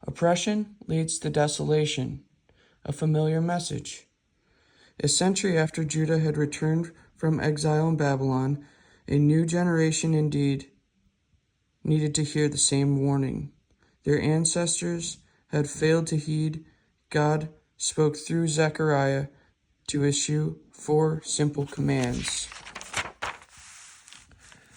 Oppression leads to desolation, a familiar message. A century after Judah had returned from exile in Babylon, a new generation indeed needed to hear the same warning. Their ancestors had failed to heed. God spoke through Zechariah to issue 4 simple commands.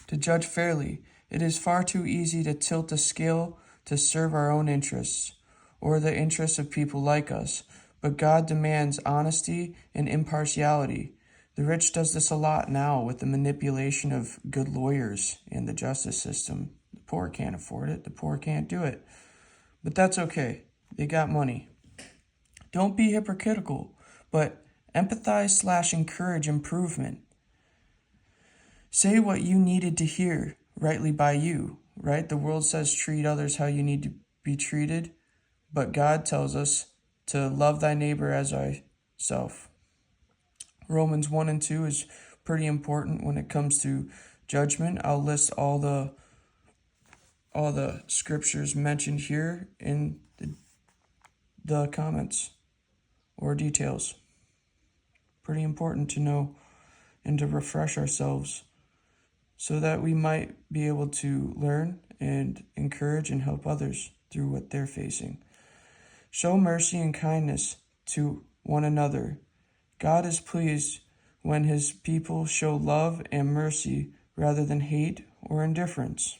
To judge fairly, it is far too easy to tilt the scale to serve our own interests or the interests of people like us, but God demands honesty and impartiality. The rich does this a lot now with the manipulation of good lawyers in the justice system. The poor can't afford it. The poor can't do it. But that's okay. They got money. Don't be hypocritical, but empathize/encourage improvement. Say what you needed to hear rightly by you, right? The world says treat others how you need to be treated, but God tells us to love thy neighbor as thyself. Romans 1 and 2 is pretty important when it comes to judgment. I'll list all the scriptures mentioned here in the comments or details. Pretty important to know and to refresh ourselves so that we might be able to learn and encourage and help others through what they're facing. Show mercy and kindness to one another. God is pleased when his people show love and mercy rather than hate or indifference.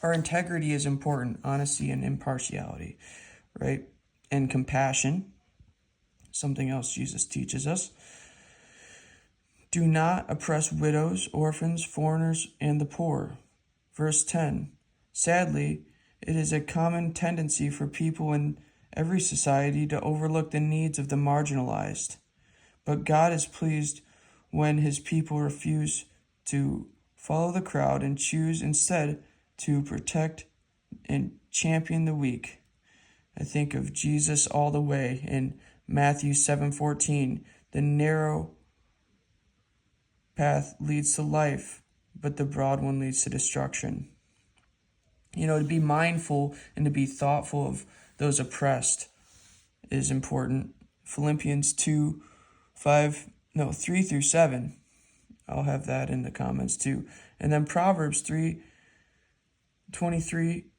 Our integrity is important, honesty and impartiality, right? And compassion, something else Jesus teaches us. Do not oppress widows, orphans, foreigners, and the poor. Verse 10. Sadly, it is a common tendency for people in every society to overlook the needs of the marginalized. But God is pleased when his people refuse to follow the crowd and choose instead to protect and champion the weak. I think of Jesus all the way in Matthew 7:14. The narrow path leads to life, but the broad one leads to destruction. To be mindful and to be thoughtful of those oppressed is important. Philippians 3 through 7. I'll have that in the comments too. And then Proverbs 3:23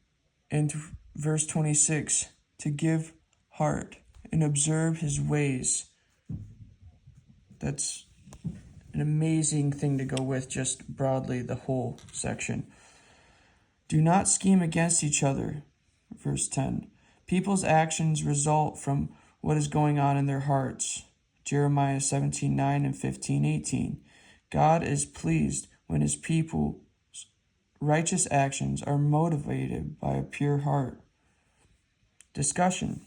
and verse 26. To give heart and observe his ways. That's an amazing thing to go with just broadly the whole section. Do not scheme against each other. Verse 10. People's actions result from what is going on in their hearts. Jeremiah 17:9 and 15:18. God is pleased when his people's righteous actions are motivated by a pure heart. Discussion.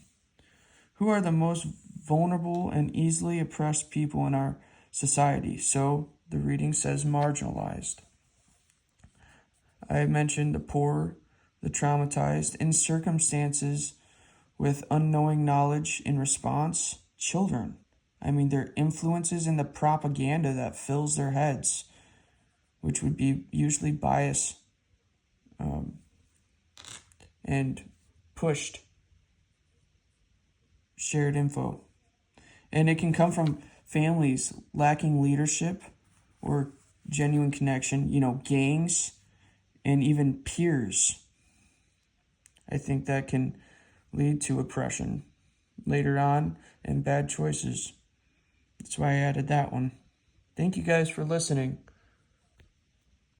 Who are the most vulnerable and easily oppressed people in our society? So the reading says marginalized. I mentioned the poor, the traumatized, in circumstances with unknowing knowledge in response, children. Their influences in the propaganda that fills their heads, which would be usually bias and pushed shared info. And it can come from families lacking leadership or genuine connection, gangs, and even peers. I think that can lead to oppression later on and bad choices. That's why I added that one. Thank you guys for listening.